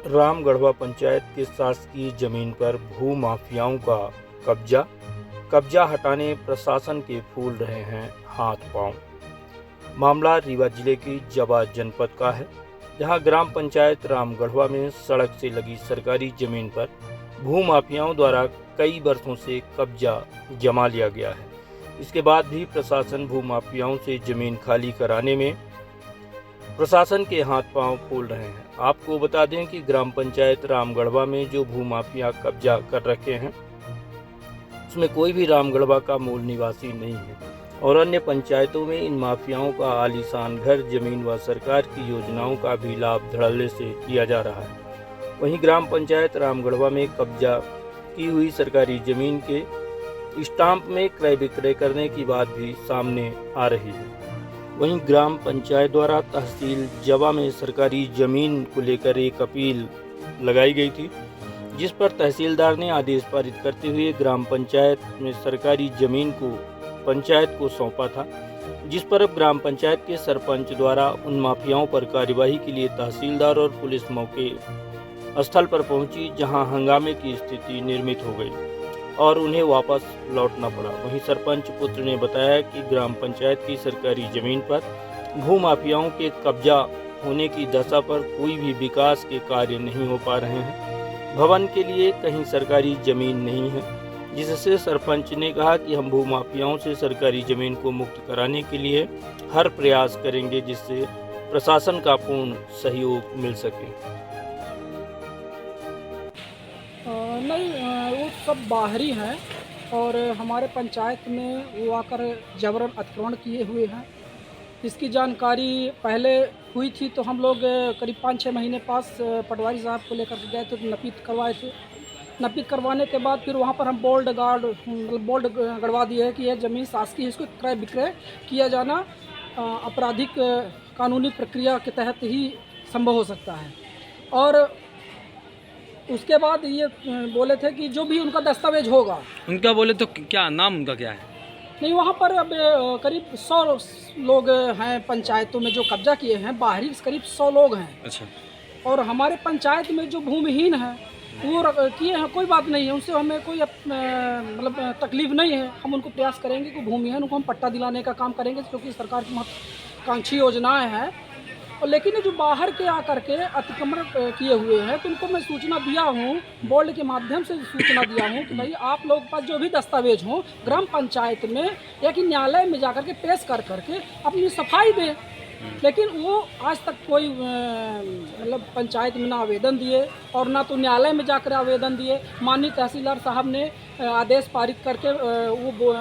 रामगढ़वा पंचायत के शासकीय जमीन पर भू माफियाओं का कब्जा हटाने प्रशासन के फूल रहे हैं हाथ पांव। मामला रीवा जिले की जवा जनपद का है, जहां ग्राम पंचायत रामगढ़वा में सड़क से लगी सरकारी जमीन पर भू माफियाओं द्वारा कई वर्षों से कब्जा जमा लिया गया है। इसके बाद भी प्रशासन भू माफियाओं से जमीन खाली कराने में प्रशासन के हाथ पांव फूल रहे हैं। आपको बता दें कि ग्राम पंचायत रामगढ़वा में जो भू माफिया कब्जा कर रखे हैं उसमें कोई भी रामगढ़वा का मूल निवासी नहीं है और अन्य पंचायतों में इन माफियाओं का आलीशान घर, जमीन व सरकार की योजनाओं का भी लाभ धड़ल्ले से लिया जा रहा है। वहीं ग्राम पंचायत रामगढ़वा में कब्जा की हुई सरकारी जमीन के स्टाम्प में क्रय विक्रय करने की बात भी सामने आ रही है। वहीं ग्राम पंचायत द्वारा तहसील जवा में सरकारी जमीन को लेकर एक अपील लगाई गई थी, जिस पर तहसीलदार ने आदेश पारित करते हुए ग्राम पंचायत में सरकारी जमीन को पंचायत को सौंपा था, जिस पर अब ग्राम पंचायत के सरपंच द्वारा उन माफियाओं पर कार्यवाही के लिए तहसीलदार और पुलिस मौके स्थल पर पहुंची, जहां हंगामे की स्थिति निर्मित हो गई और उन्हें वापस लौटना पड़ा। वहीं सरपंच पुत्र ने बताया कि ग्राम पंचायत की सरकारी जमीन पर भू माफियाओं के कब्जा होने की दशा पर कोई भी विकास के कार्य नहीं हो पा रहे हैं। भवन के लिए कहीं सरकारी जमीन नहीं है, जिससे सरपंच ने कहा कि हम भू माफियाओं से सरकारी जमीन को मुक्त कराने के लिए हर प्रयास करेंगे, जिससे प्रशासन का पूर्ण सहयोग मिल सके। नहीं, वो सब बाहरी हैं और हमारे पंचायत में वो आकर जबरन अतिक्रमण किए हुए हैं। इसकी जानकारी पहले हुई थी तो हम लोग करीब 5-6 महीने पास पटवारी साहब को लेकर के गए थे, तो नपीत करवाए थे। नपीत करवाने के बाद फिर वहाँ पर हम बोर्ड गड़वा दिए है कि यह ज़मीन शासकीय है, इसको क्रय विक्रय किया जाना आपराधिक कानूनी प्रक्रिया के तहत ही संभव हो सकता है। और उसके बाद ये बोले थे कि जो भी उनका दस्तावेज होगा, उनका बोले तो क्या नाम उनका क्या है? नहीं, वहाँ पर अब करीब 100 लोग हैं पंचायतों में जो कब्जा किए हैं, बाहरी करीब 100 लोग हैं। अच्छा। और हमारे पंचायत में जो भूमिहीन हैं वो किए हैं, कोई बात नहीं है, उनसे हमें कोई मतलब तकलीफ नहीं है। हम उनको प्रयास करेंगे कि भूमिहीन उनको हम पट्टा दिलाने का काम करेंगे, क्योंकि सरकार की महत्वाकांक्षी योजनाएँ हैं। और लेकिन जो बाहर के आकर के अतिक्रमण किए हुए हैं, तो उनको मैं सूचना दिया हूँ, बोर्ड के माध्यम से सूचना दिया हूँ कि भाई आप लोग के पास जो भी दस्तावेज हो ग्राम पंचायत में या कि न्यायालय में जाकर के पेश कर करके अपनी सफाई दें। लेकिन वो आज तक कोई मतलब पंचायत में ना आवेदन दिए और ना तो न्यायालय में जाकर आवेदन दिए। माननीय तहसीलदार साहब ने आदेश पारित करके वो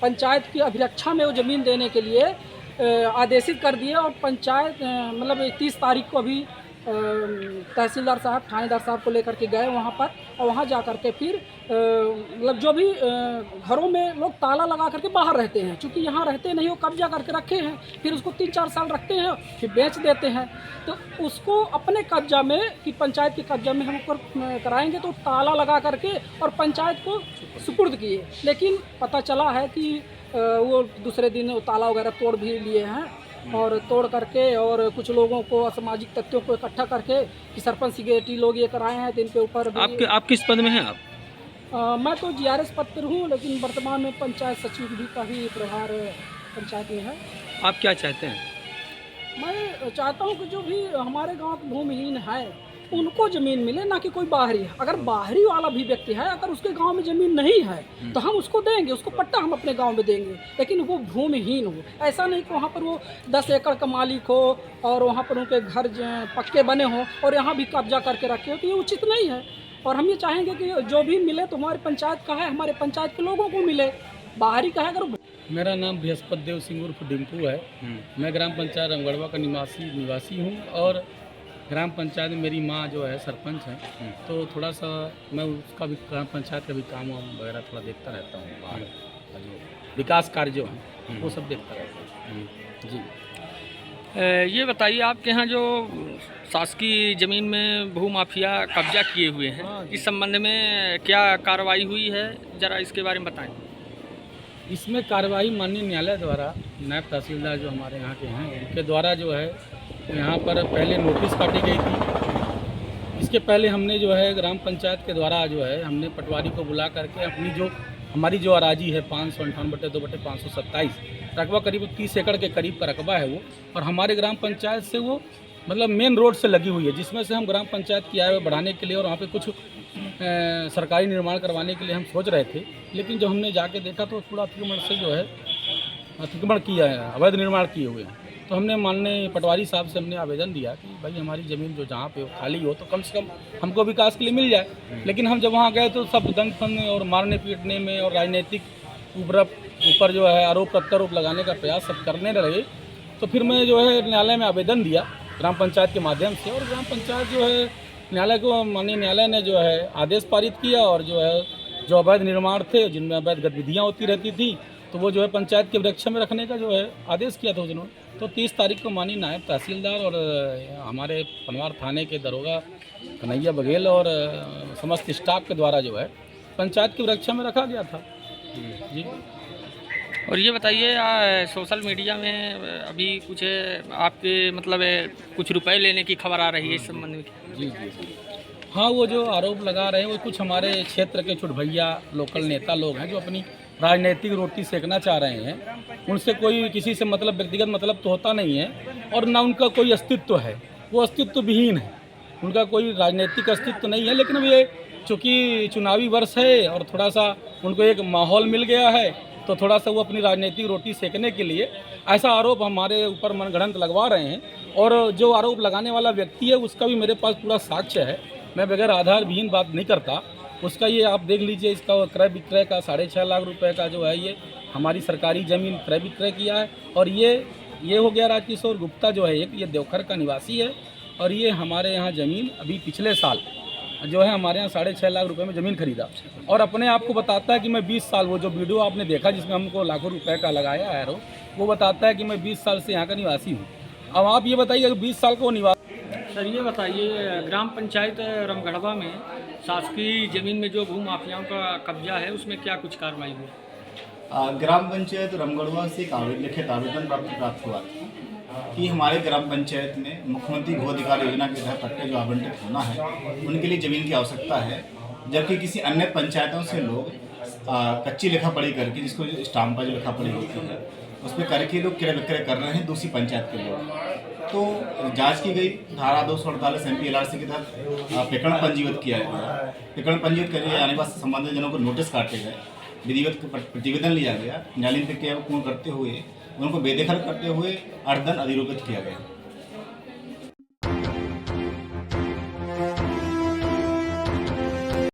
पंचायत की अभिरक्षा में वो ज़मीन देने के लिए आदेशित कर दिए और पंचायत मतलब 30 तारीख को अभी तहसीलदार साहब थानेदार साहब को लेकर के गए वहाँ पर, और वहाँ जा कर के फिर मतलब जो भी घरों में लोग ताला लगा करके बाहर रहते हैं, क्योंकि यहाँ रहते नहीं, वो कब्जा करके रखे हैं, फिर उसको 3-4 साल रखते हैं फिर बेच देते हैं। तो उसको अपने कब्जा में कि पंचायत के कब्जा में हम ऊपर कराएंगे, तो ताला लगा करके और पंचायत को सुपुर्द किए। लेकिन पता चला है कि वो दूसरे दिन वो ताला वगैरह तोड़ भी लिए हैं और तोड़ करके और कुछ लोगों को असामाजिक तत्वों को इकट्ठा करके कि सरपंच सेक्रेटरी लोग ये कराए हैं, तो इनके ऊपर आप किस पद में हैं आप? मैं तो GRS पद पर हूँ, लेकिन वर्तमान में पंचायत सचिव भी का भी प्रभार पंचायत में है। आप क्या चाहते हैं? मैं चाहता हूँ कि जो भी हमारे गाँव के भूमिहीन है उनको ज़मीन मिले, ना कि कोई बाहरी है। अगर बाहरी वाला भी व्यक्ति है, अगर उसके गांव में ज़मीन नहीं है तो हम उसको देंगे, उसको पट्टा हम अपने गांव में देंगे, लेकिन वो भूमिहीन हो। ऐसा नहीं कि वहाँ पर वो 10 एकड़ का मालिक हो और वहाँ पर उनके घर पक्के बने हों और यहाँ भी कब्जा करके रखे हो, तो ये उचित नहीं है। और हम ये चाहेंगे कि जो भी मिले तो हमारे पंचायत का है, हमारे पंचायत के लोगों को मिले, बाहरी का है। अगर मेरा नाम बृहस्पति देव सिंह उर्फ डिम्पू है। मैं ग्राम पंचायत रामगढ़वा का निवासी हूँ और ग्राम पंचायत में मेरी माँ जो है सरपंच है, तो थोड़ा सा मैं उसका भी ग्राम पंचायत का भी काम वगैरह थोड़ा देखता रहता हूँ। बाहर जो विकास कार्य जो है वो सब देखता रहता हूँ जी। ये बताइए, आपके यहाँ जो शासकीय ज़मीन में भू माफिया कब्जा किए हुए हैं, इस संबंध में क्या कार्रवाई हुई है, ज़रा इसके बारे में बताएं। इसमें कार्रवाई माननीय न्यायालय द्वारा नायब तहसीलदार जो हमारे यहाँ के हैं उनके द्वारा जो है यहाँ पर पहले नोटिस काटी गई थी। इसके पहले हमने जो है ग्राम पंचायत के द्वारा जो है हमने पटवारी को बुला करके अपनी जो हमारी जो अराजी है 558/2/527 रकबा करीब 30 एकड़ के करीब का रकबा है वो, और हमारे ग्राम पंचायत से वो मतलब मेन रोड से लगी हुई है, जिसमें से हम ग्राम पंचायत की आय बढ़ाने के लिए और वहाँ पे कुछ सरकारी निर्माण करवाने के लिए हम सोच रहे थे। लेकिन जब हमने जाके देखा तो पूरा अतिक्रमण से जो है अतिक्रमण किया है, अवैध निर्माण किए हुए हैं। तो हमने माननीय पटवारी साहब से हमने आवेदन दिया कि भाई हमारी ज़मीन जो जहाँ पे खाली हो तो कम से कम हमको विकास के लिए मिल जाए। लेकिन हम जब वहाँ गए तो सब दंग फंग और मारने पीटने में और राजनीतिक ऊपर जो है आरोप प्रत्यारोप लगाने का प्रयास सब करने लगे। तो फिर मैं जो है न्यायालय में आवेदन दिया ग्राम पंचायत के माध्यम से, और ग्राम पंचायत जो है न्यायालय को माननीय न्यायालय ने जो है आदेश पारित किया, और जो है जो अवैध निर्माण थे जिनमें अवैध गतिविधियाँ होती रहती थी तो वो जो है पंचायत के वृक्ष में रखने का जो है आदेश किया था उन्होंने। तो 30 तारीख को माननीय नायब तहसीलदार और हमारे पनवार थाने के दरोगा कन्हैया बघेल और समस्त स्टाफ के द्वारा जो है पंचायत के वृक्ष में रखा गया था जी। और ये बताइए सोशल मीडिया में अभी कुछ आपके मतलब कुछ रुपए लेने की खबर आ रही है इस संबंध में? जी जी जी हाँ, वो जो आरोप लगा रहे हैं वो कुछ हमारे क्षेत्र के चुटभैया लोकल नेता लोग हैं जो अपनी राजनीतिक रोटी सेकना चाह रहे हैं। उनसे कोई किसी से मतलब व्यक्तिगत मतलब तो होता नहीं है, और ना उनका कोई अस्तित्व है, वो अस्तित्व विहीन है, उनका कोई राजनीतिक अस्तित्व नहीं है। लेकिन अब ये चूँकि चुनावी वर्ष है और थोड़ा सा उनको एक माहौल मिल गया है तो थोड़ा सा वो अपनी राजनीतिक रोटी सेकने के लिए ऐसा आरोप हमारे ऊपर मनगढ़ंत लगवा रहे हैं। और जो आरोप लगाने वाला व्यक्ति है उसका भी मेरे पास पूरा साक्ष्य है, मैं बगैर आधार विहीन बात नहीं करता। उसका ये आप देख लीजिए, इसका क्रय विक्रय का 6.5 लाख रुपए का जो है ये हमारी सरकारी ज़मीन क्रय विक्रय किया है। और ये हो गया राजकिशोर गुप्ता जो है एक, ये देवखर का निवासी है, और ये हमारे यहाँ ज़मीन अभी पिछले साल जो है हमारे यहाँ 6.5 लाख रुपए में ज़मीन खरीदा, और अपने आप को बताता है कि मैं 20 साल, वो जो वीडियो आपने देखा जिसमें हमको लाखों रुपए का लगाया है वो बताता है कि मैं 20 साल से यहाँ का निवासी हूँ। अब आप ये बताइए अगर 20 साल का वो निवासी। सर ये बताइए, ग्राम पंचायत रामगढ़वा में शासकीय जमीन में जो भू माफियाओं का कब्जा है उसमें क्या कुछ कार्रवाई हुई? ग्राम पंचायत रामगढ़वा से एक लिखित आवेदन प्राप्त हुआ कि हमारे ग्राम पंचायत में मुख्यमंत्री भू अधिकार योजना के तहत पट्टे जो आवंटित होना है उनके लिए ज़मीन की आवश्यकता है, जबकि किसी अन्य पंचायतों से लोग कच्ची लिखा पढ़ी करके, जिसको स्टाम्पा जो लिखा पढ़ी होती है उस पर करके लोग क्रय विक्रय कर रहे हैं दूसरी पंचायत के लोग। तो जांच की गई, धारा 248 MP-LRC के तहत प्रकरण पंजीबद्ध किया गया। प्रकरण पंजीबद्ध करने जाने के बाद संबंधित जनों को नोटिस काटे गए, विधिवत प्रतिवेदन लिया गया, न्यायालयीन प्रक्रिया को पूर्ण करते हुए उनको बेदखल करते हुए अर्थदंड अधिरोपित किया गया।